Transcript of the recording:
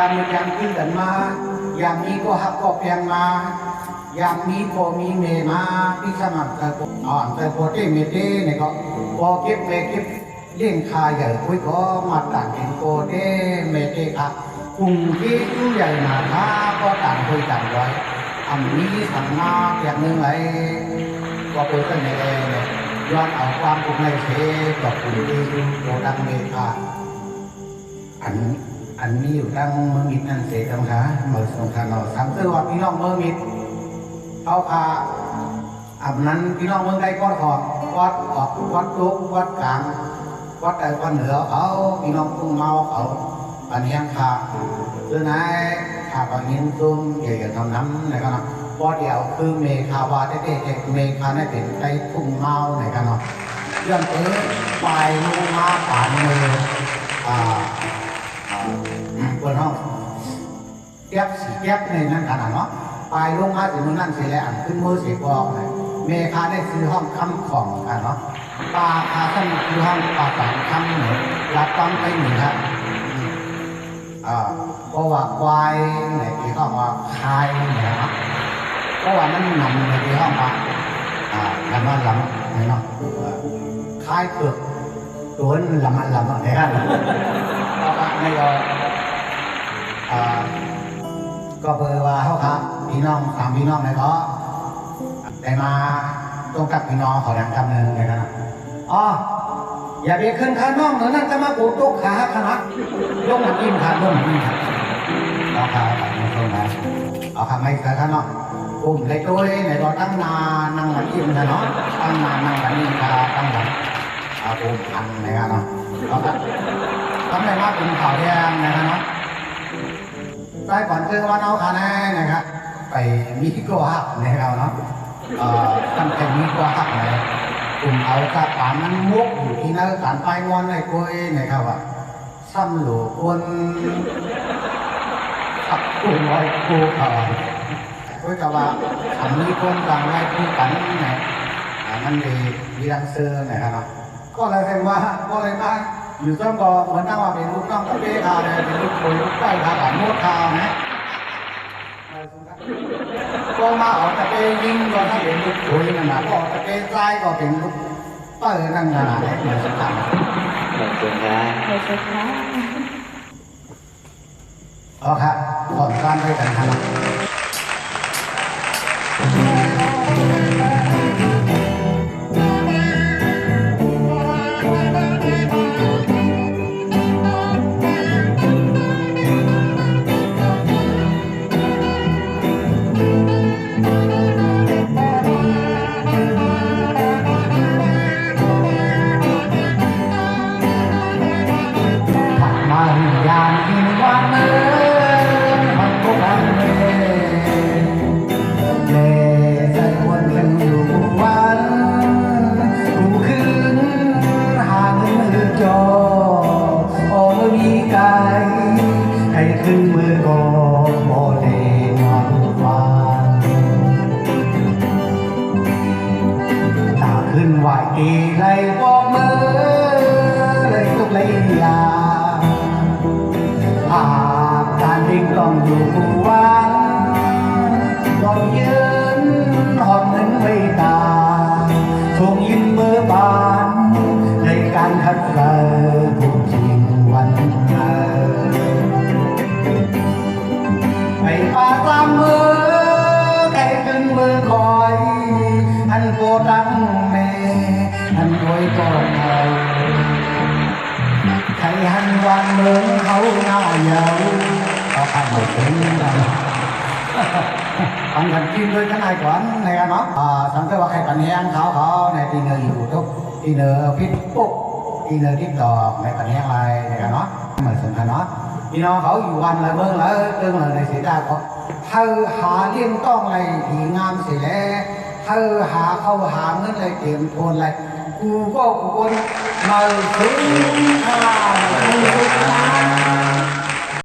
การมีการขึ้นกันมาอย่างนี้ก็ฮักก็เพียงมาอย่างนี้พอมีเมมาที่สมัครแต่แต่พอที่เมเต้เนี่ยก็พอเก็บเมเก็บเลี้ยงคาใหญ่คุยก็มาต่างกินโกเต้เมเต้ครับกลุ่มที่ผู้ใหญ่มาท้าก็ต่างคุยต่างไว้อันนี้ทำมาอย่างหนึ่งไอ้ก็เป็นกันในเนี่ยย้อนเอาความภูมิใจเสกับกลุ่มที่โกดังเมฆาอันนี้อยู่ตั้งเมืองมิตรนั่นเสียกันค่ะเมื่อสงครามเราสังเกตว่าพี่น้องเมืองมิตรเขาพาอันนั้นพี่น้องเมืองใดก็ขอวัดออกวัดลุกวัดกลางวัดใดวัดเหนือเขาพี่น้องตุ้งเมาเขาปัญญาขาหรือไงขาปัญญาตุ้งใหญ่ๆทำน้ำนะครับนะวัดเดียวคือเมฆาวาเต้เมฆาได้เป็นไตตุ้งเมาไหนกันเนาะเรื่องไปลงมาป่านมือบนห้องแยบสีแยบในนั้นขนาดเนาะไปลงมาถึงนั่นเสียแล้วขึ้นมือเสียกองเลยเมฆาได้ซื้อห้องคำของกันเนาะปลาคาท่านคือห้องปลาสามคำเหนือรับต้องไปหนึ่งครับเพราะว่าควายในที่ห้องว่าคายเนี่ยเนาะเพราะว่ามันนำในที่ห้องว่าลำมันลำเนาะคายเปลือกตัวนั้นลำมันลำอะไรกันไม่ก็เบอร์ว่าเขาครับพี่น้องสามพี่น้องเลยก็ได้มาตรงกับพี่น้องเขาดังกำเนิดเลยนะอ๋ออย่าไปขึ้นข้างน้องเหมือนนั่นจะมาปูตุกขาขนาดลงหันยิ้มขาลงหันยิ้มขาเอาขาตัดมือตรงนั้นเอาขาไม่ขาข้างนอกปุ่มเลยตัวไหนก็ตั้งนานั่งหันยิ้มนะเนาะตั้งนานั่งหันยิ้มขาตั้งหลังเอาปุ่มพันนะครับเนาะเอาครับทำได้มาเป็นข่าวแดงนะครับเนาะใต้ก่อนคือว่าเอาขาแน่นะครับไปมีกลัวหักนะครับเนาะตั้งแต่มีกลัวหักเลยกลุ่มเอากระป๋ามันมุกอยู่ที่นั่นการไปงอนในกล้วยนะครับว่าซ้ำหลูคนขับกลุ่มไว้คู่เขาก็จะว่าทำมีคนต่างไว้คู่กันเนี่ยมันดีมีรังเซอร์นะครับเนาะก็เลยเป็นว่าก็เลยมาอยู่ต้องก็เหมือนตั้งว่าเป็นลูกต้องกระเบื้องเลยเป็นลูกคุยลูกใกล้ทางหลังโน้ตทางนะก็มาออกตะเกียยิงก็ถ้าเป็นลูกคุยนั่นนะก็ตะเกียใจก็เป็นลูกเปิดนั่นนะเหมือนสักครั้งขอบคุณครับขอบคุณครับอ๋อครับขอการด้วยกันครับขึ้นมือก็โมเดลฟ้าตาขึ้นไหวตีไหลบอกมือเลยทุกเลยยาหากการดิ้งต้องอยู่คู่วันลองยืนหอมเงินไว้ตาส่งยิ้มเมื่อบานในการคัดเลือกผู้จริงวันให้ปาตามมือใครขึ้นมือคอยอันโกดังแม่อันโวยก่อนเอาใครหันวันเมืองเขาหน้าเยาเขาทำไม่ถึงนะอันกันกินด้วยกันไอ้ก่อนในกันเนาะสังเกตว่าใครปัญญาเขาในตีเนยอยู่ทุกตีเนยพิษปุ๊บตีเนยทิพย์ดอกในปัญญาอะไรในกันเนาะเหมือนสำคัญเนาะพี่น้องเขาอยู่วันละเมืองละเรื่องอะไรเสียดายก็เธอหาเลี้ยงต้องอะไรดีงามเสียแล้วเธอหาเข้าหาเงินอะไรเต็มโคนอะไรกูก็กูคนมาถึงข้ากูสุดท้าย